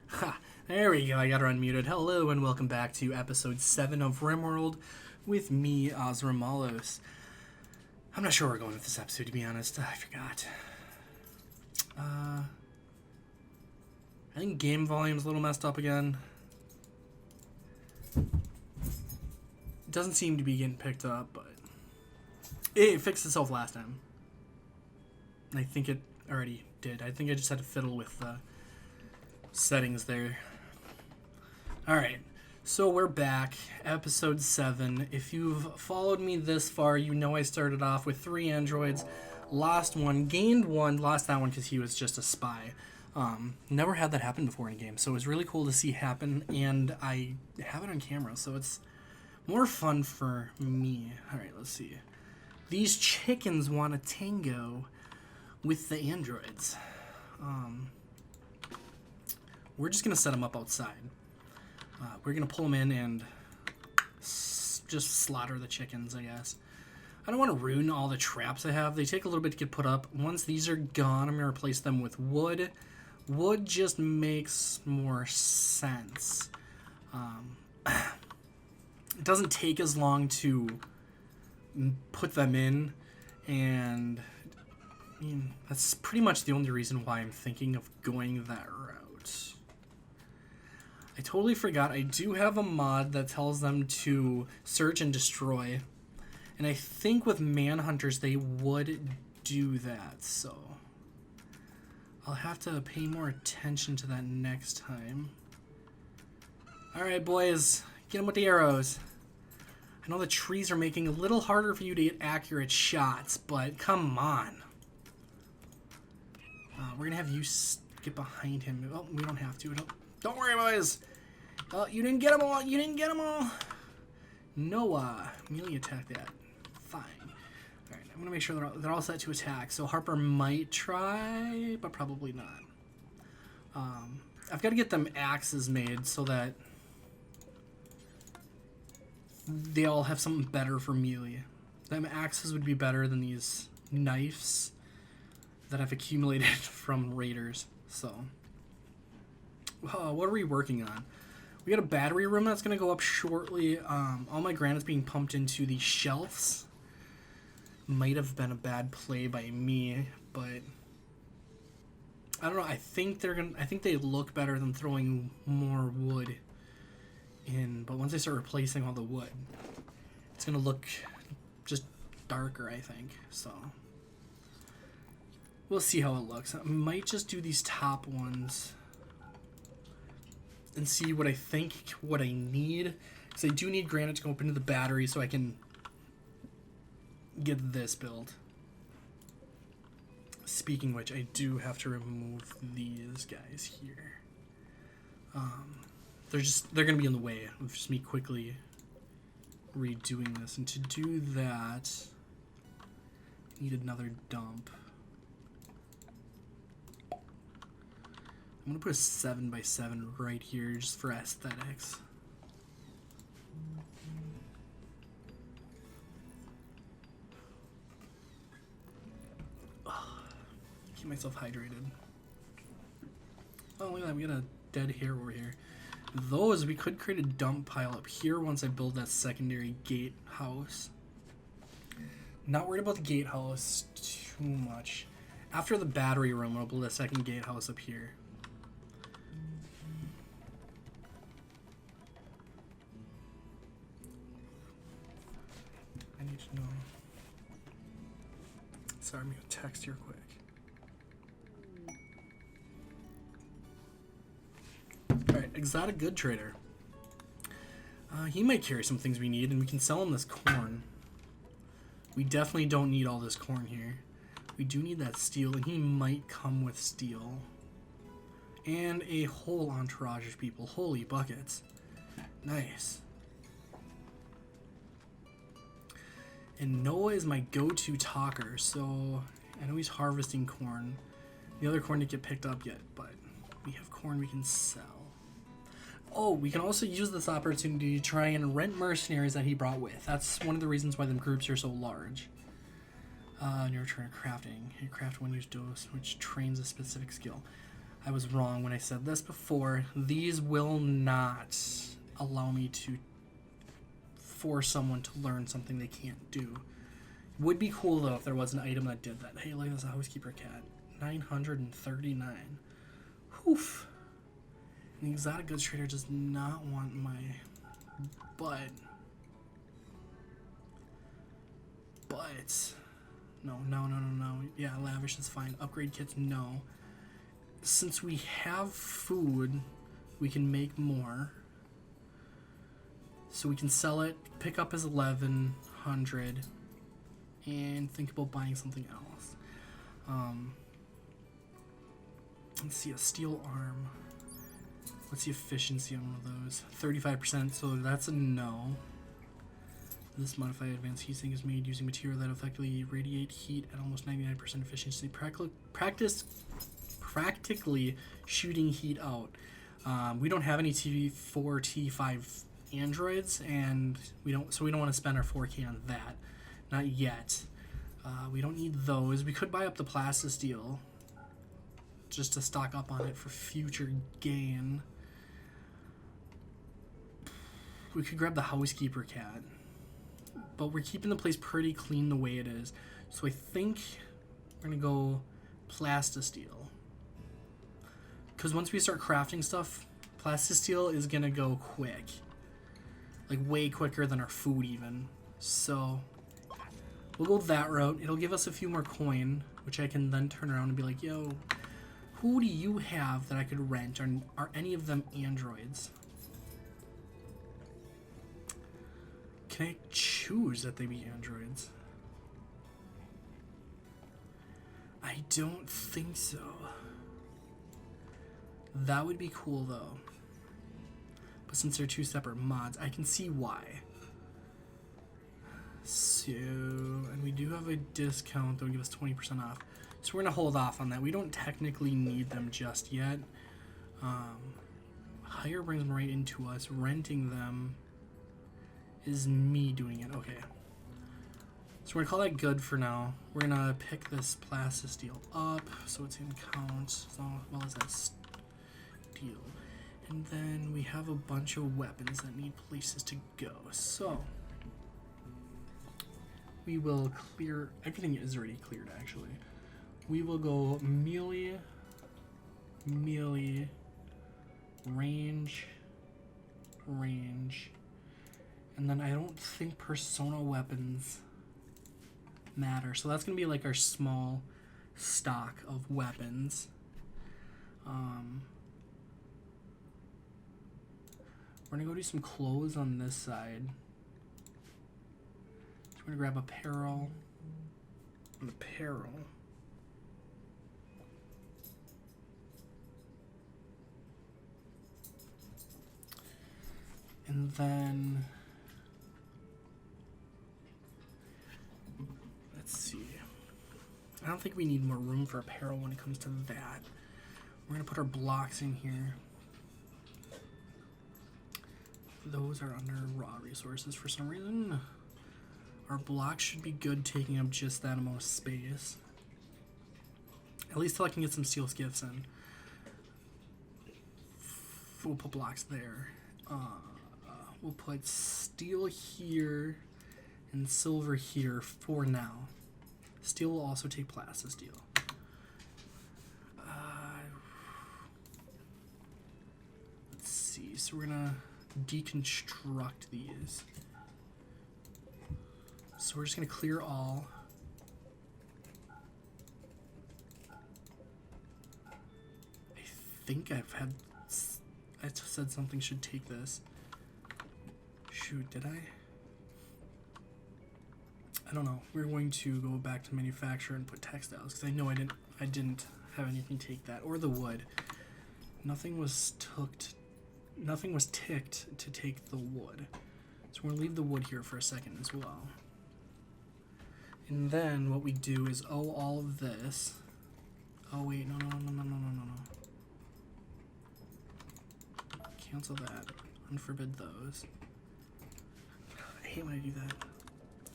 Ha! There we go, I got her unmuted. Hello and welcome back to episode 7 of RimWorld with me, Ozramalos. I'm not sure where we're going with this episode, to be honest. I forgot. I think game volume's a little messed up again. It doesn't seem to be getting picked up, but it fixed itself last time. I think it already did. I think I just had to fiddle with the settings there. Alright, so we're back. Episode 7. If you've followed me this far, you know I started off with 3 androids, lost 1, gained 1, lost that one because he was just a spy. Never had that happen before in a game, so it was really cool to see happen, and I have it on camera, so it's more fun for me. Alright, let's see. These chickens want a tango with the androids. We're just going to set them up outside. We're going to pull them in and just slaughter the chickens, I guess. I don't want to ruin all the traps I have. They take a little bit to get put up. Once these are gone, I'm going to replace them with wood. Wood just makes more sense. It doesn't take as long to put them in, and I mean, that's pretty much the only reason why I'm thinking of going that route. I totally forgot I do have a mod that tells them to search and destroy, and I think with manhunters they would do that, so I'll have to pay more attention to that next time. Alright boys, get them with the arrows. I know the trees are making it a little harder for you to get accurate shots, but come on. We're going to have you get behind him. Oh, we don't have to. Don't worry, boys. Oh, you didn't get them all. You didn't get them all. Noah, melee attack that. Fine. All right, I'm going to make sure they're all set to attack. So Harper might try, but probably not. I've got to get them axes made so that they all have something better for melee. Them axes would be better than these knives that I've accumulated from raiders. So, what are we working on? We got a battery room that's going to go up shortly. All my granite's being pumped into the shelves. Might have been a bad play by me, but I don't know. I think they look better than throwing more wood in. But once I start replacing all the wood, it's going to look just darker, I think. So we'll see how it looks. I might just do these top ones and see what I think, what I need. Because I do need granite to go up into the battery so I can get this built. Speaking of which, I do have to remove these guys here. They're going to be in the way of just me quickly redoing this. And to do that, I need another dump. I'm going to put a 7x7 right here just for aesthetics. Keep myself hydrated. Oh, look at that. We got a dead hair over here. Those, we could create a dump pile up here once I build that secondary gatehouse. Not worried about the gatehouse too much. After the battery room, I'll build a second gatehouse up here. I need to know. Sorry, I'm going to text here quick. Alright, exotic good trader. He might carry some things we need, and we can sell him this corn. We definitely don't need all this corn here. We do need that steel, and he might come with steel. And a whole entourage of people. Holy buckets. Nice. And Noah is my go-to talker, so I know he's harvesting corn. The other corn didn't get picked up yet, but we have corn we can sell. Oh, we can also use this opportunity to try and rent mercenaries that he brought with. That's one of the reasons why the groups are so large. New return crafting. You craft one used dose, which trains a specific skill. I was wrong when I said this before. These will not allow me to force someone to learn something they can't do. Would be cool though if there was an item that did that. Hey, look, there's a housekeeper cat. 939. Oof. The exotic goods trader does not want my butt. But no. Yeah, lavish is fine. Upgrade kits, no. Since we have food, we can make more. So we can sell it, pick up as 1100, and think about buying something else. Let's see, a steel arm. What's the efficiency on one of those? 35%, so that's a no. This modified advanced heat sink is made using material that effectively radiate heat at almost 99% efficiency. Practically shooting heat out. We don't have any T4, T5 androids, and we don't want to spend our 4K on that. Not yet. We don't need those. We could buy up the plastisteel just to stock up on it for future gain. We could grab the housekeeper cat, but we're keeping the place pretty clean the way it is. So I think we're gonna go plastisteel, because once we start crafting stuff, plastisteel is gonna go quick, like way quicker than our food even. So we'll go that route. It'll give us a few more coin, which I can then turn around and be like, yo, who do you have that I could rent? Are any of them androids? Can I choose that they be androids? I don't think so. That would be cool though. But since they're two separate mods, I can see why. So, and we do have a discount that will give us 20% off. So we're going to hold off on that. We don't technically need them just yet. Hire brings them right into us. Renting them is me doing it. Okay. So we're going to call that good for now. We're going to pick this plastisteel up so it's in count as well as that steel. And then we have a bunch of weapons that need places to go. So we will clear, everything is already cleared actually. We will go melee, range, and then I don't think persona weapons matter. So that's gonna be like our small stock of weapons. We're gonna go do some clothes on this side. So we're gonna grab apparel. And then let's see. I don't think we need more room for apparel when it comes to that. We're gonna put our blocks in here. Those are under raw resources for some reason. Our blocks should be good taking up just that amount of space. At least till I can get some steel skiffs in. We'll put blocks there. We'll put steel here and silver here for now. Steel will also take plastisteel. Let's see. So we're gonna deconstruct these. So we're just gonna clear all. I think I said something should take this. Shoot, did I? I don't know. We're going to go back to manufacture and put textiles because I know I didn't have anything take that, or the wood. Nothing was ticked to take the wood. So we're gonna leave the wood here for a second as well. And then what we do is all of this. Oh wait, no. Cancel that. Unforbid those. I hate when I do that.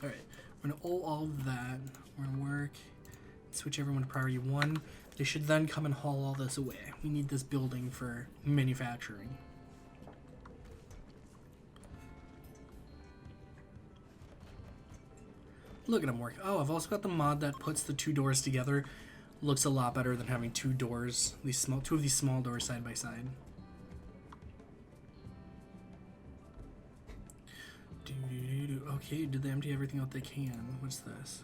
Alright, we're gonna all of that. We're gonna work. Switch everyone to priority 1. They should then come and haul all this away. We need this building for manufacturing. Look at them work. Oh, I've also got the mod that puts the 2 doors together. Looks a lot better than having 2 doors, two of these small doors side by side. Okay, did they empty everything out they can? What's this?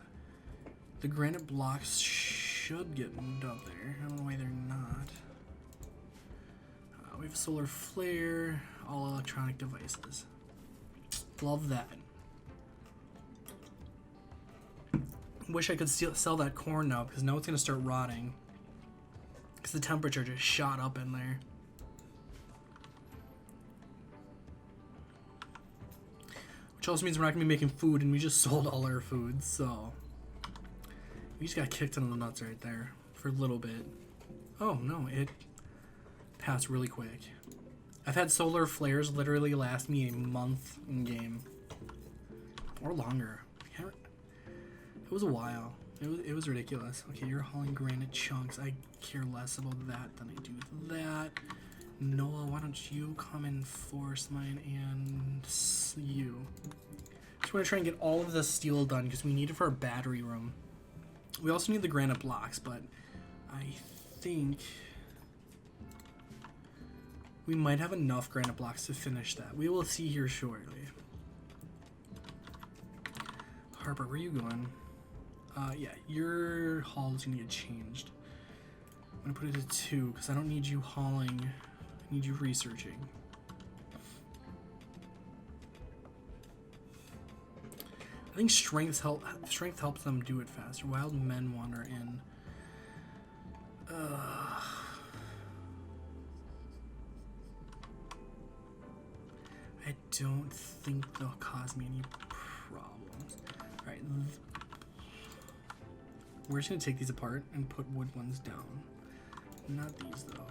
The granite blocks should get moved up there. I don't know why they're not. We have a solar flare, all electronic devices. Love that. Wish I could sell that corn now, because now it's going to start rotting. Because the temperature just shot up in there. Which also means we're not going to be making food, and we just sold all our food, so... We just got kicked in the nuts right there for a little bit. Oh, no, it passed really quick. I've had solar flares literally last me a month in game. Or longer. It was a while. It was ridiculous. Okay, you're hauling granite chunks. I care less about that than I do that. Noah, why don't you come and force mine and you. Just want to try and get all of this steel done because we need it for our battery room. We also need the granite blocks, but I think we might have enough granite blocks to finish that. We will see here shortly. Harper, where are you going? Yeah, your haul is going to get changed. I'm going to put it to 2 because I don't need you hauling. I need you researching. I think strength helps them do it faster. Wild men wander in. I don't think they'll cause me any problems. Alright. We're just going to take these apart and put wood ones down. Not these, though.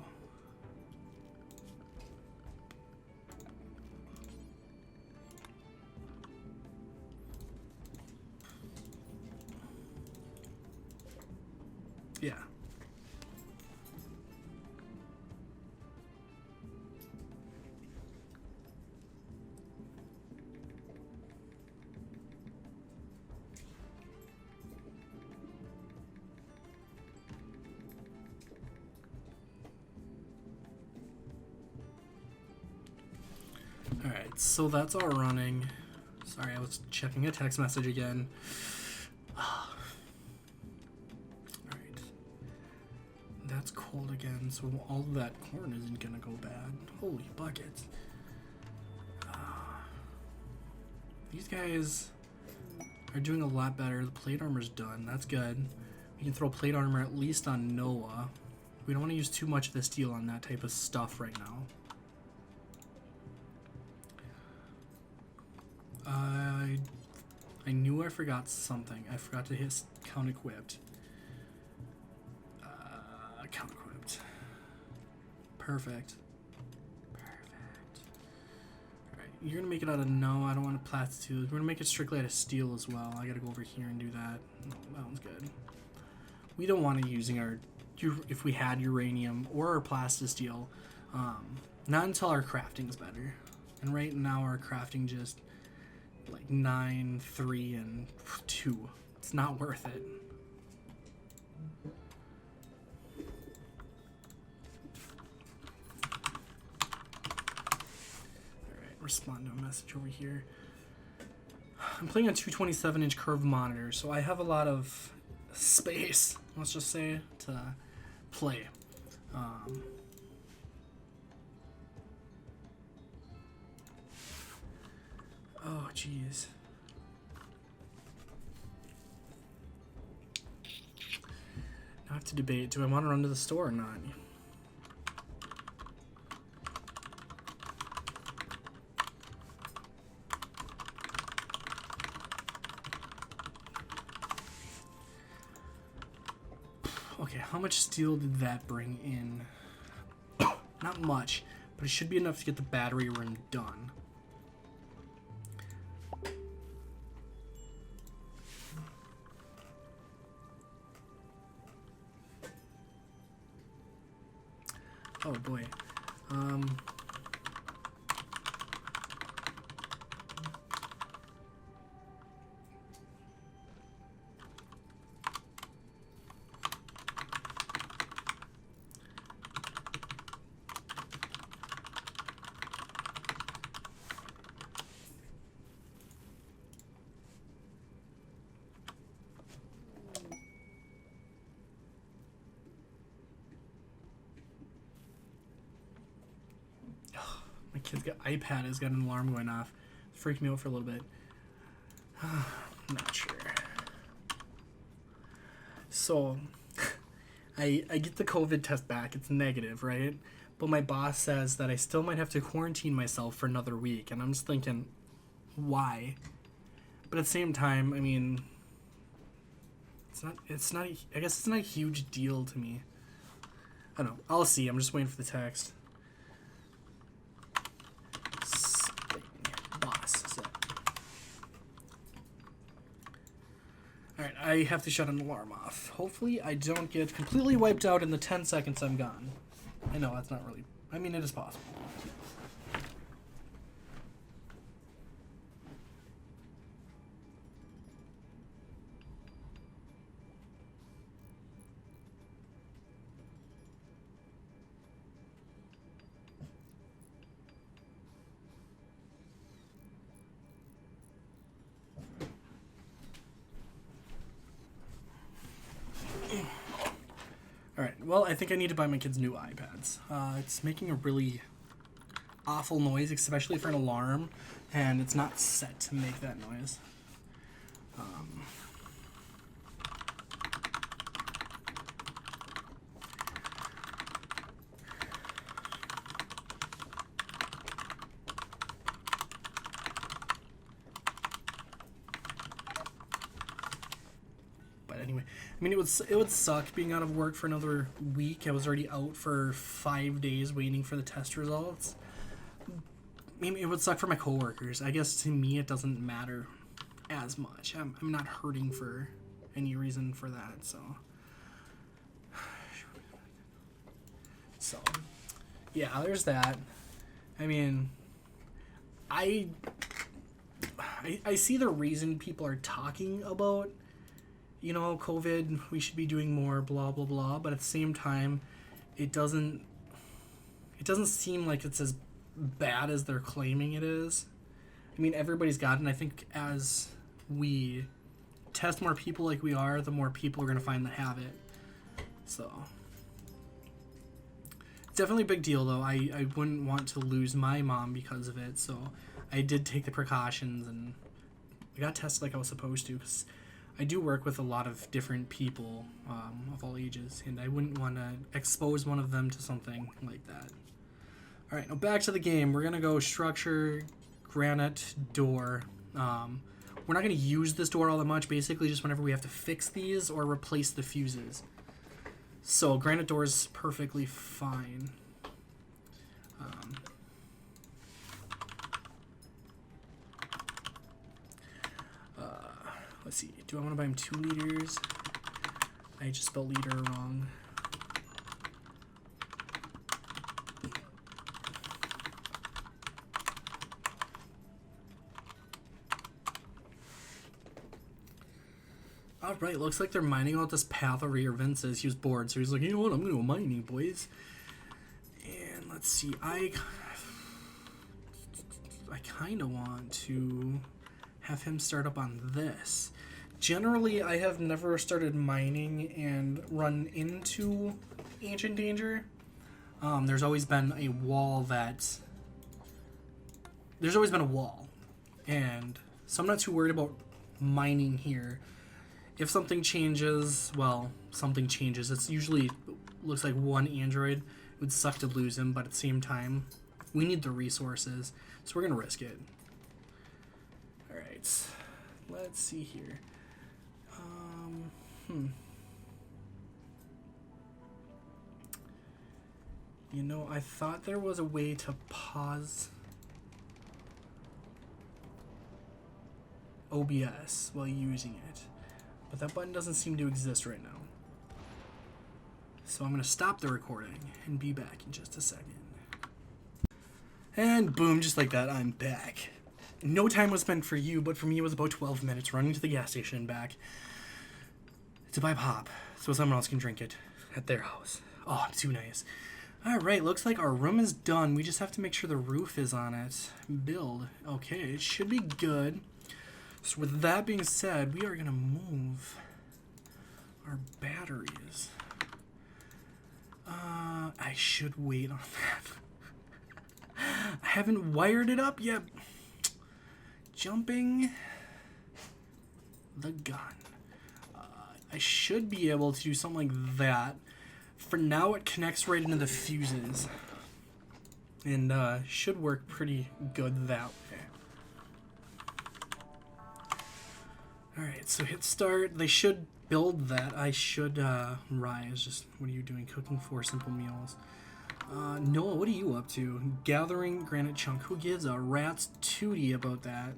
Yeah. Alright, so that's all running. Sorry, I was checking a text message again. Alright. That's cold again, so all of that corn isn't gonna go bad. Holy buckets. These guys are doing a lot better. The plate armor's done. That's good. We can throw plate armor at least on Noah. We don't want to use too much of the steel on that type of stuff right now. I knew I forgot something. I forgot to hit count equipped. Count equipped. Perfect. Perfect. Alright, you're gonna make it out of no, I don't want to plasteel. We're gonna make it strictly out of steel as well. I gotta go over here and do that. No, that one's good. We don't want to using our, if we had uranium or our plastisteel, not until our crafting's better. And right now our crafting just like 9, 3, and 2. It's not worth it. Alright, respond to a message over here. I'm playing on 227-inch curved monitors, so I have a lot of space, let's just say, to play. Oh, jeez. Now I have to debate, do I want to run to the store or not? Okay, how much steel did that bring in? Not much, but it should be enough to get the battery room done. Oh boy. My kid's iPad has got an alarm going off. Freaked me out for a little bit. I'm not sure. So, I get the COVID test back. It's negative, right? But my boss says that I still might have to quarantine myself for another week. And I'm just thinking, why? But at the same time, I mean, it's not, I guess it's not a huge deal to me. I don't know. I'll see. I'm just waiting for the text. Alright, I have to shut an alarm off. Hopefully I don't get completely wiped out in the 10 seconds I'm gone. I know, that's not really... I mean, it is possible. Alright, well, I think I need to buy my kids new iPads. It's making a really awful noise, especially for an alarm, and it's not set to make that noise. Anyway, I mean, it would suck being out of work for another week. I was already out for 5 days waiting for the test results. I mean, it would suck for my coworkers. I guess to me it doesn't matter as much. I'm not hurting for any reason for that, so yeah, there's that. I mean, I see the reason people are talking about, you know, COVID, we should be doing more, blah, blah, blah. But at the same time, it doesn't seem like it's as bad as they're claiming it is. I mean, everybody's got it, and I think as we test more people like we are, the more people are going to find that have it. So, it's definitely a big deal, though. I wouldn't want to lose my mom because of it, so I did take the precautions, and I got tested like I was supposed to, because I do work with a lot of different people of all ages, and I wouldn't want to expose one of them to something like that. Alright, now back to the game. We're going to go structure, granite, door. We're not going to use this door all that much, basically just whenever we have to fix these or replace the fuses. So, granite door is perfectly fine. Let's see, do I want to buy him 2 liters? I just spelled liter wrong. Alright, looks like they're mining out this path over here. Vince says he was bored, so he's like, you know what, I'm going to go mining, boys. And let's see, I kind of want to have him start up on this. Generally, I have never started mining and run into ancient danger. There's always been a wall and so I'm not too worried about mining here. If something changes, well, something changes. It's usually looks like one android. It would suck to lose him, but at the same time, we need the resources, so we're gonna risk it. All right, let's see here. You know, I thought there was a way to pause OBS while using it, but that button doesn't seem to exist right now. So I'm going to stop the recording and be back in just a second. And boom, just like that, I'm back. No time was spent for you, but for me it was about 12 minutes running to the gas station and back to buy pop so someone else can drink it at their house. Oh, too nice. Alright, looks like our room is done. We just have to make sure the roof is on it. Build. Okay, it should be good. So with that being said, we are going to move our batteries. I should wait on that. I haven't wired it up yet. Jumping the gun. I should be able to do something like that. For now, it connects right into the fuses. And should work pretty good that way. Alright, so hit start. They should build that. I should rise. Just, what are you doing? Cooking 4 simple meals. Noah, what are you up to? Gathering granite chunk. Who gives a rat's tootie about that?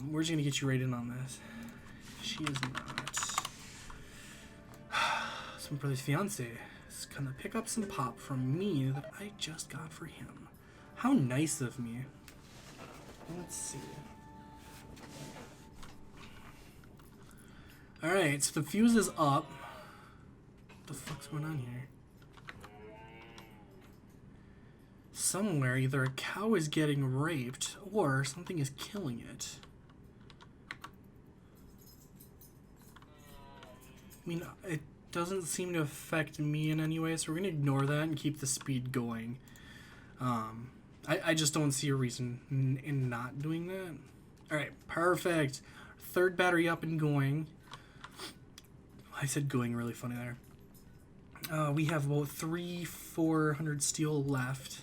Where's he gonna get you right in on this? She is not. Some brother's fiance is gonna pick up some pop from me that I just got for him. How nice of me. Let's see. Alright, so the fuse is up. What the fuck's going on here? Somewhere, either a cow is getting raped or something is killing it. I mean, it doesn't seem to affect me in any way, so we're going to ignore that and keep the speed going. I just don't see a reason in not doing that. Alright, perfect. Third battery up and going. I said going really funny there. We have about 400 steel left.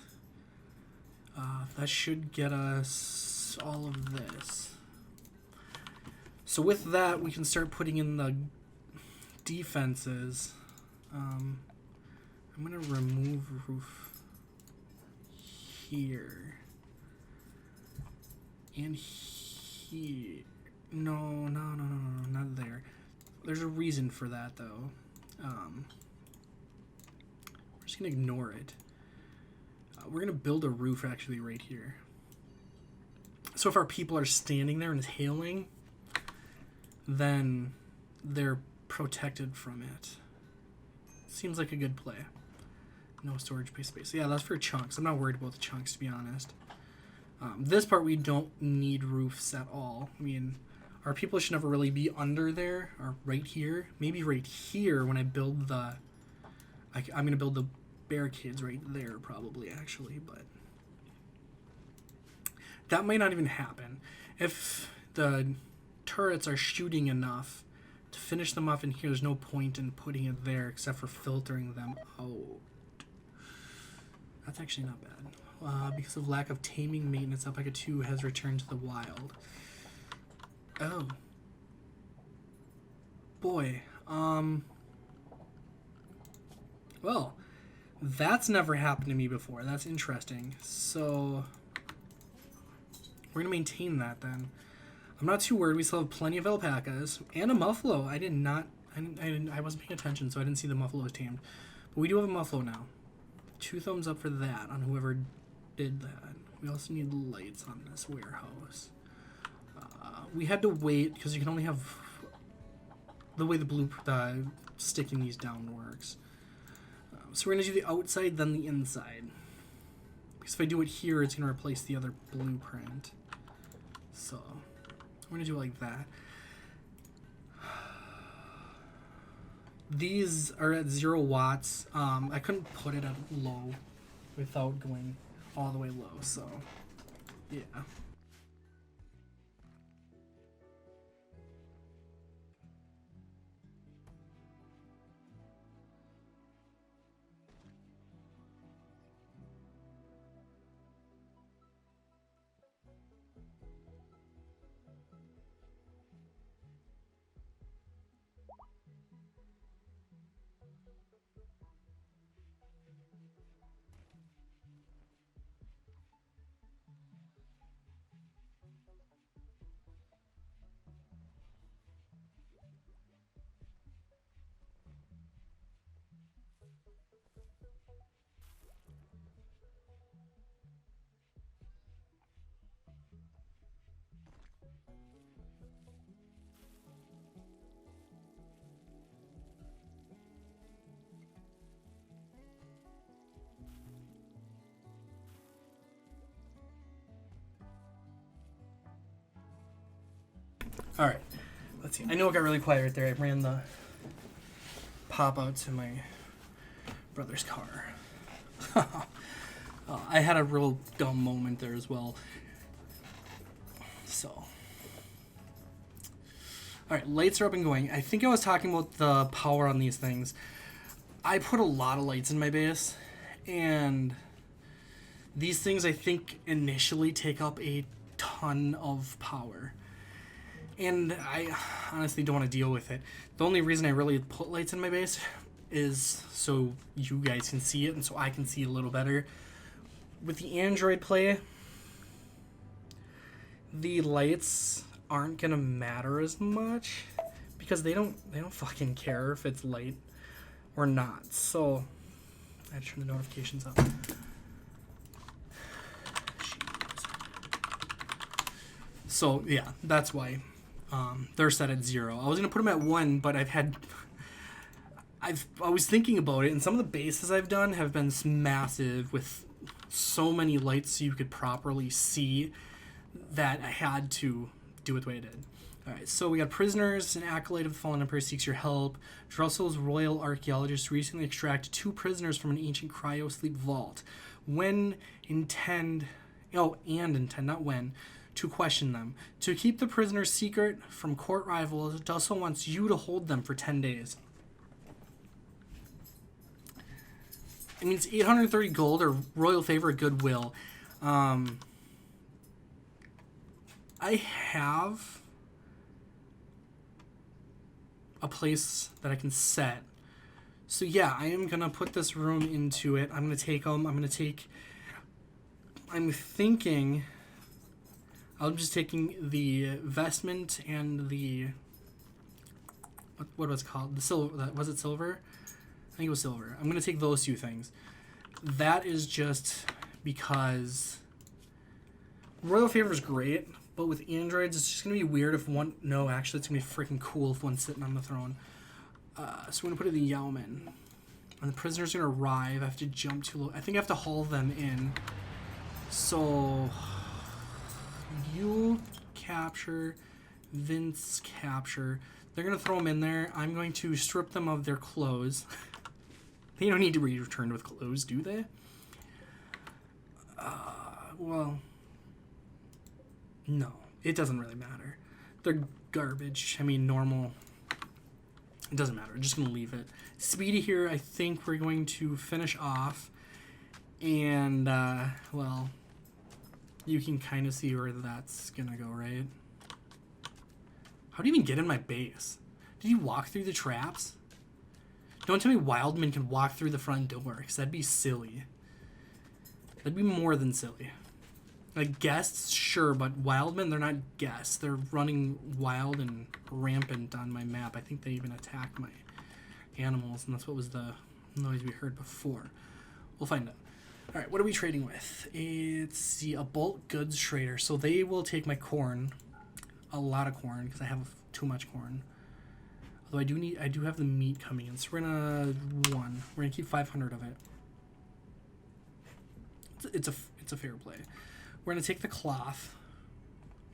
That should get us all of this. So with that, we can start putting in the defenses. I'm going to remove roof here. And here. No, not there. There's a reason for that, though. We're just going to ignore it. We're going to build a roof, actually, right here. So if our people are standing there and it's hailing, then they're protected from it. Seems like a good play. No storage space. Yeah, that's for chunks. I'm not worried about the chunks, to be honest. This part, we don't need roofs at all. I mean, our people should never really be under there, or right here. Maybe right here when I build the... I'm going to build the barricades right there, probably, actually, but... that might not even happen. If the turrets are shooting enough to finish them off in here, there's no point in putting it there except for filtering them out. That's actually not bad. Because of lack of taming maintenance, Alpaca 2 has returned to the wild. Oh. Boy. Well, that's never happened to me before. That's interesting. So, we're going to maintain that then. I'm not too worried. We still have plenty of alpacas and a muffalo. I wasn't paying attention, so I didn't see the muffalo was tamed. But we do have a muffalo now. 2 thumbs up for that on whoever did that. We also need lights on this warehouse. We had to wait because you can only have the way the sticking these down works. So we're going to do the outside, then the inside. Because if I do it here, it's going to replace the other blueprint. So, we're going to do it like that. These are at 0 watts. I couldn't put it at low without going all the way low, so yeah. All right. Let's see. I know it got really quiet right there. I ran the pop out to my brother's car. I had a real dumb moment there as well. So, all right, lights are up and going. I think I was talking about the power on these things. I put a lot of lights in my base, and these things I think initially take up a ton of power. And I honestly don't want to deal with it. The only reason I really put lights in my base is so you guys can see it and so I can see it a little better. With the Android play, the lights aren't gonna matter as much because they don't fucking care if it's light or not. So I had to turn the notifications up. So yeah, that's why they're set at 0. I was gonna put them at 1, but I was thinking about it, and some of the bases I've done have been massive with so many lights so you could properly see that I had to do it the way I did. Alright, so we got prisoners. An acolyte of the fallen emperor seeks your help. Drussel's royal archaeologist recently extracted 2 prisoners from an ancient cryosleep vault. Intend, not when, to question them. To keep the prisoners secret from court rivals, Drussel wants you to hold them for 10 days. It means 830 gold or royal favor, goodwill. I have a place that I can set. So yeah, I am going to put this room into it. I'm going to take them. I'm thinking I'm just taking the vestment and the, what was it called? The silver, was it silver? I think it was silver. I'm going to take those 2 things. That is just because royal favor is great, but with androids, it's just going to be weird if one... No, actually, it's going to be freaking cool if one's sitting on the throne. So we're going to put it in the Yaumen. When the prisoner's going to arrive, I have to jump too low. I think I have to haul them in. So... You capture, Vince capture. They're going to throw them in there. I'm going to strip them of their clothes. They don't need to be returned with clothes, do they? Well, no. It doesn't really matter. They're garbage. I mean, normal. It doesn't matter. I'm just going to leave it. Speedy here, I think we're going to finish off. And, well, you can kind of see where that's going to go, right? How do you even get in my base? Did you walk through the traps? Don't tell me Wildman can walk through the front door, because that'd be silly. That'd be more than silly. Like, guests, sure, but Wildmen, they're not guests. They're running wild and rampant on my map. I think they even attacked my animals, and that's what was the noise we heard before. We'll find out. Alright, what are we trading with? It's a bulk goods trader. So they will take my corn. A lot of corn, because I have too much corn. Although I do have the meat coming in. So we're gonna keep 500 of it. It's a fair play. We're gonna take the cloth,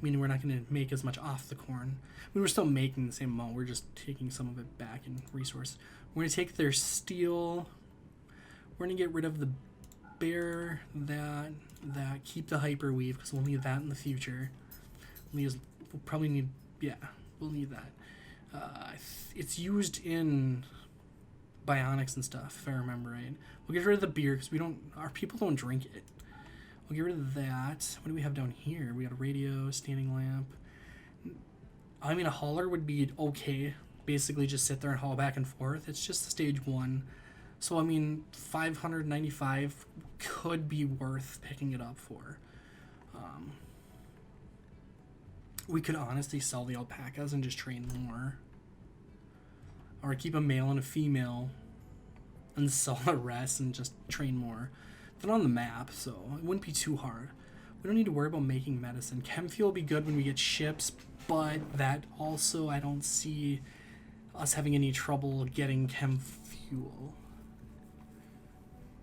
meaning we're not gonna make as much off the corn. We were still making the same amount. We're just taking some of it back in resource. We're gonna take their steel. We're gonna get rid of the bear, that, keep the hyperweave, because we'll need that in the future. We'll probably need, yeah, we'll need that. It's used in bionics and stuff, if I remember right. We'll get rid of the beer, because our people don't drink it. We'll get rid of that. What do we have down here? We got a radio, standing lamp. I mean, a hauler would be okay. Basically, just sit there and haul back and forth. It's just stage 1. So, I mean, 595 could be worth picking it up for. We could honestly sell the alpacas and just train more. Or keep a male and a female and sell the rest and just train more. They're on the map, so it wouldn't be too hard. We don't need to worry about making medicine. Chem fuel will be good when we get ships, but that also, I don't see us having any trouble getting chem fuel.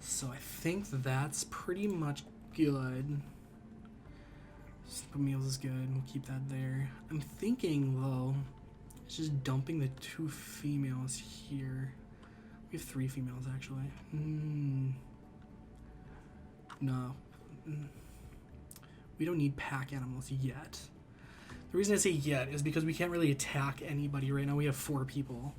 So I think that's pretty much good. Simple meals is good. We'll keep that there. I'm thinking, though, it's just dumping the 2 females here. We have 3 females, actually. No. We don't need pack animals yet. The reason I say yet is because we can't really attack anybody right now. We have 4 people.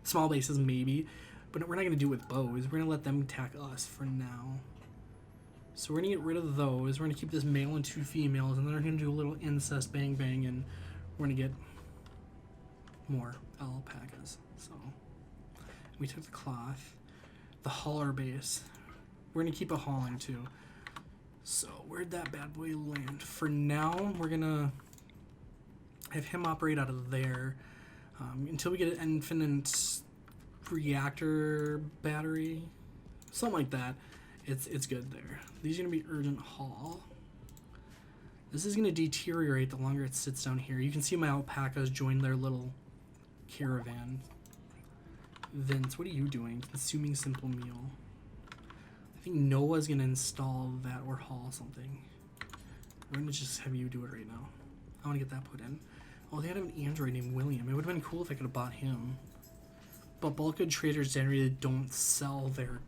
Small bases, maybe. But we're not going to do it with bows. We're going to let them attack us for now. So we're going to get rid of those. We're going to keep this male and 2 females. And then we're going to do a little incest bang bang. And we're going to get more alpacas. So we took the cloth. The hauler base. We're going to keep a hauling too. So where'd that bad boy land? For now, we're going to have him operate out of there. Until we get an infinite reactor battery. Something like that. It's good there. These are going to be urgent haul. This is going to deteriorate the longer it sits down here. You can see my alpacas join their little caravan. Vince, what are you doing? Consuming simple meal. I think Noah's going to install that or haul something. We're going to just have you do it right now. I want to get that put in. Oh, they had an android named William. It would have been cool if I could have bought him. But bulk goods traders generally don't sell their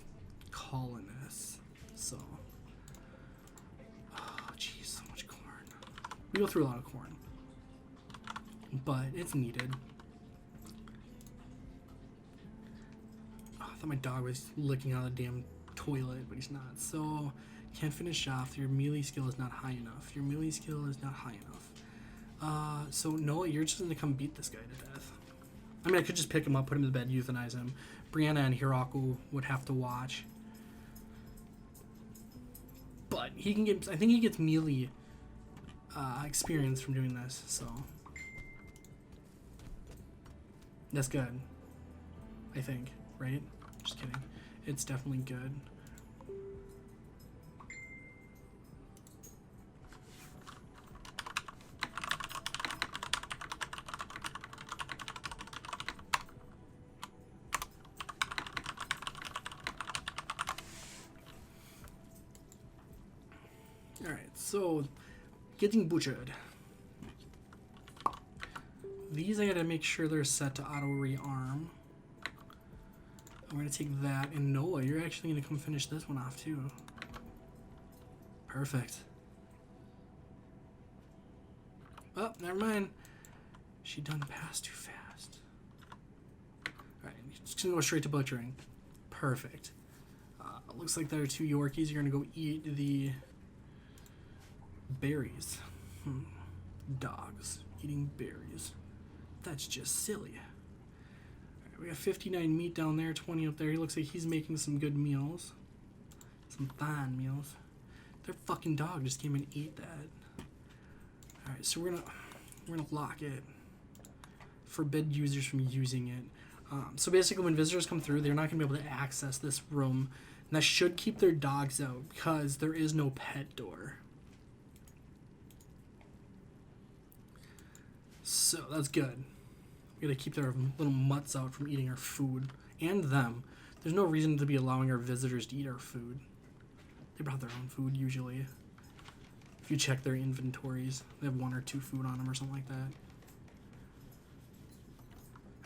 colonists. So. Oh, jeez, so much corn. We go through a lot of corn. But it's needed. Oh, I thought my dog was licking out of the damn toilet, but he's not. So, can't finish off. Your melee skill is not high enough. Your melee skill is not high enough. So Noah, you're just gonna come beat this guy to death. I mean, I could just pick him up, put him to bed, euthanize him. Brianna and Hiraku would have to watch. But he can get, I think he gets melee experience from doing this, so. That's good. I think, right? Just kidding. It's definitely good. Alright, so getting butchered. These I gotta make sure they're set to auto rearm. I'm gonna take that, and Noah, you're actually gonna come finish this one off too. Perfect. Oh, never mind. She done passed too fast. Alright, just gonna go straight to butchering. Perfect. Looks like there are 2 Yorkies. You're gonna go eat the berries. Dogs eating berries. That's just silly. Right, we got 59 meat down there, 20 up there. He looks like he's making some good meals. Some fine meals. Their fucking dog just came and ate that. Alright, so we're gonna lock it. Forbid users from using it. So basically when visitors come through, they're not gonna be able to access this room. And that should keep their dogs out because there is no pet door. So that's good. We gotta keep their little mutts out from eating our food. And them. There's no reason to be allowing our visitors to eat our food. They brought their own food usually. If you check their inventories, they have 1 or 2 food on them or something like that.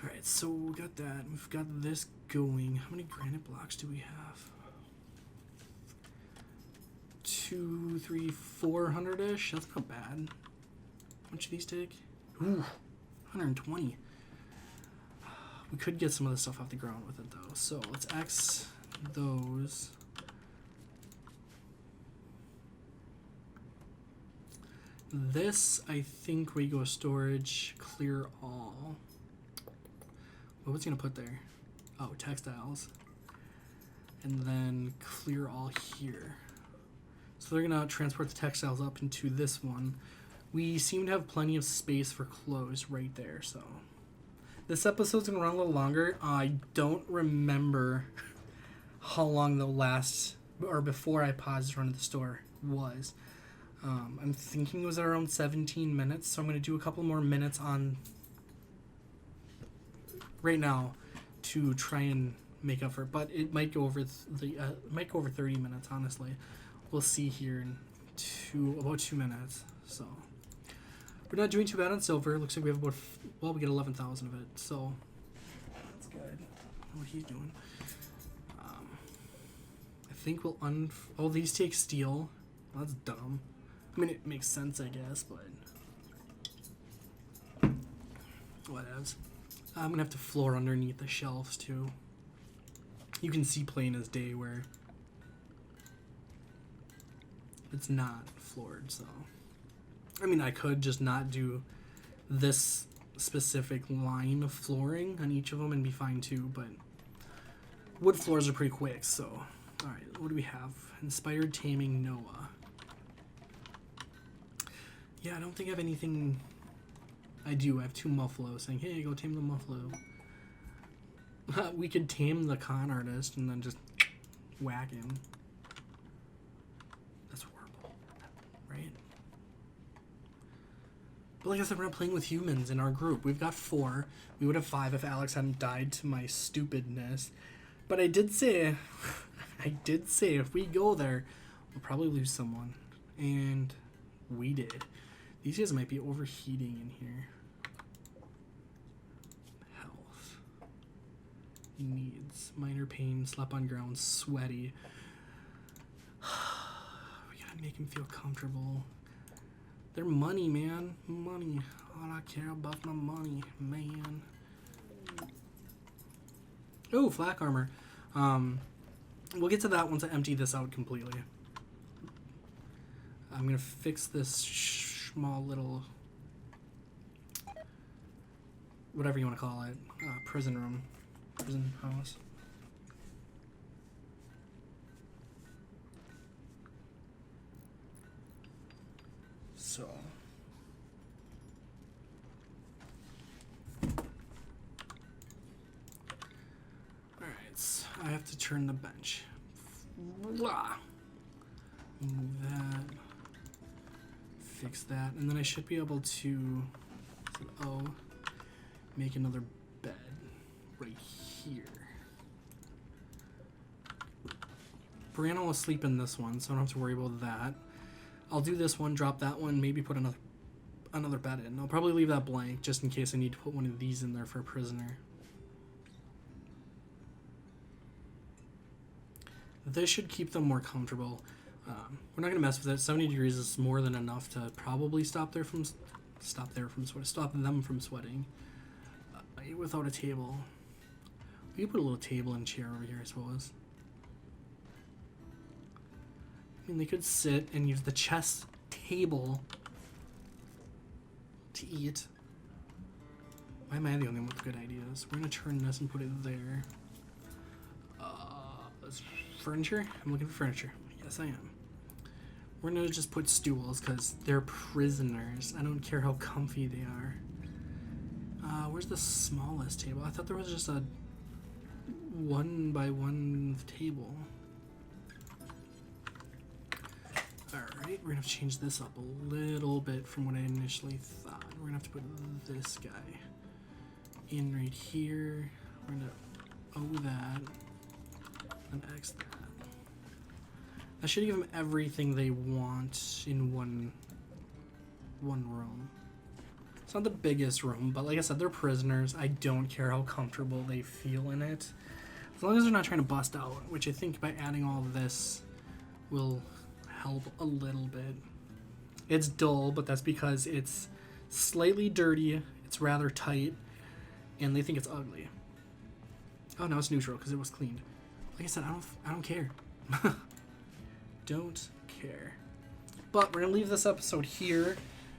Alright, so we got that. We've got this going. How many granite blocks do we have? 2, 3, 400-ish? That's not bad. How much do these take? Ooh, 120. We could get some of the stuff off the ground with it though. So let's X those. This, I think we go storage, clear all. What's he gonna put there? Oh, textiles. And then clear all here. So they're gonna transport the textiles up into this one. We seem to have plenty of space for clothes right there, so. This episode's gonna run a little longer. I don't remember how long the last, or before I paused to run to the store was. I'm thinking it was around 17 minutes, so I'm gonna do a couple more minutes on right now to try and make up for it, but it might go over 30 minutes, honestly. We'll see here in about 2 minutes. So we're not doing too bad on silver. Looks like we have about, well, we get 11,000 of it. So that's good. I don't know what he's doing. I think we'll oh, these take steel. Well, that's dumb. I mean, it makes sense, I guess, but whatevs. I'm gonna have to floor underneath the shelves too. You can see plain as day where it's not floored, so I mean, I could just not do this specific line of flooring on each of them and be fine too, but wood floors are pretty quick, so alright, what do we have? Inspired Taming Noah. Yeah, I don't think I have anything. I do. I have 2 Muffalo saying, hey, go tame the Muffalo. We could tame the con artist and then just whack him. That's horrible, right? But like I said, we're not playing with humans in our group. We've got 4. We would have 5 if Alex hadn't died to my stupidness. But I did say if we go there, we'll probably lose someone. And we did. These guys might be overheating in here. Health. Needs. Minor pain. Slept on ground. Sweaty. We gotta make him feel comfortable. They're money, man. Money. All I care about my money, man. Oh, flak armor. We'll get to that once I empty this out completely. I'm gonna fix this small little, whatever you want to call it, prison room, prison house. So. Alright, I have to turn the bench. Blah. Move that. Fix that. And then I should be able to make another bed right here. Brianna will sleep in this one, so I don't have to worry about that. I'll do this one, drop that one, maybe put another bed in. I'll probably leave that blank just in case I need to put one of these in there for a prisoner. This should keep them more comfortable. We're not gonna mess with it. 70 degrees is more than enough to probably stop them from sweating. Without a table, we could put a little table and chair over here, I suppose. I mean, they could sit and use the chess table to eat. Why am I the only one with good ideas? We're gonna turn this and put it there. Furniture? I'm looking for furniture. Yes, I am. We're gonna just put stools because they're prisoners. I don't care how comfy they are. Where's the smallest table? I thought there was just a 1x1 table. Alright, we're gonna have to change this up a little bit from what I initially thought. We're gonna have to put this guy in right here. We're gonna O that and X that. I should give them everything they want in one room. It's not the biggest room, but like I said, they're prisoners. I don't care how comfortable they feel in it. As long as they're not trying to bust out, which I think by adding all of this will help a little bit. It's dull, but that's because it's slightly dirty, it's rather tight, and they think it's ugly. Oh, no, it's neutral because it was cleaned. Like I said, I don't care. Don't care. But we're gonna leave this episode here.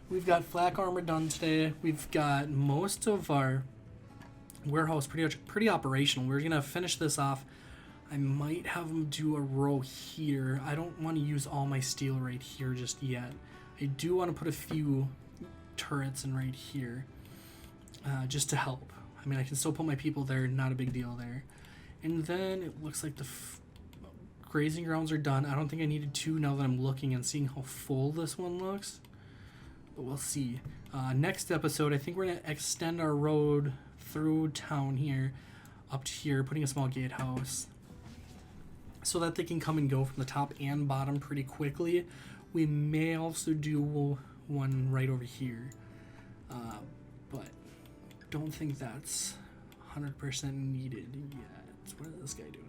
We've got flak armor done today. We've got most of our warehouse pretty operational. We're gonna finish this off. I might have them do a row here. I don't want to use all my steel right here just yet. I do want to put a few turrets in right here, just to help. I mean, I can still put my people there, not a big deal there. And then it looks like the grazing grounds are done. I don't think I needed 2 now that I'm looking and seeing how full this one looks. But we'll see. Next episode, I think we're going to extend our road through town here, up to here, putting a small gatehouse, so that they can come and go from the top and bottom pretty quickly We may also do one right over here, but don't think that's 100% needed yet. What is this guy doing?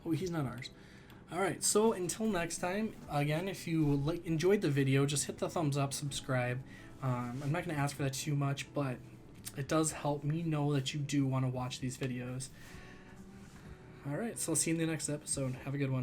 Oh, he's not ours. Alright, so until next time, again, if you enjoyed the video, just hit the thumbs up, subscribe. I'm not going to ask for that too much, but it does help me know that you do want to watch these videos. Alright, so I'll see you in the next episode. Have a good one.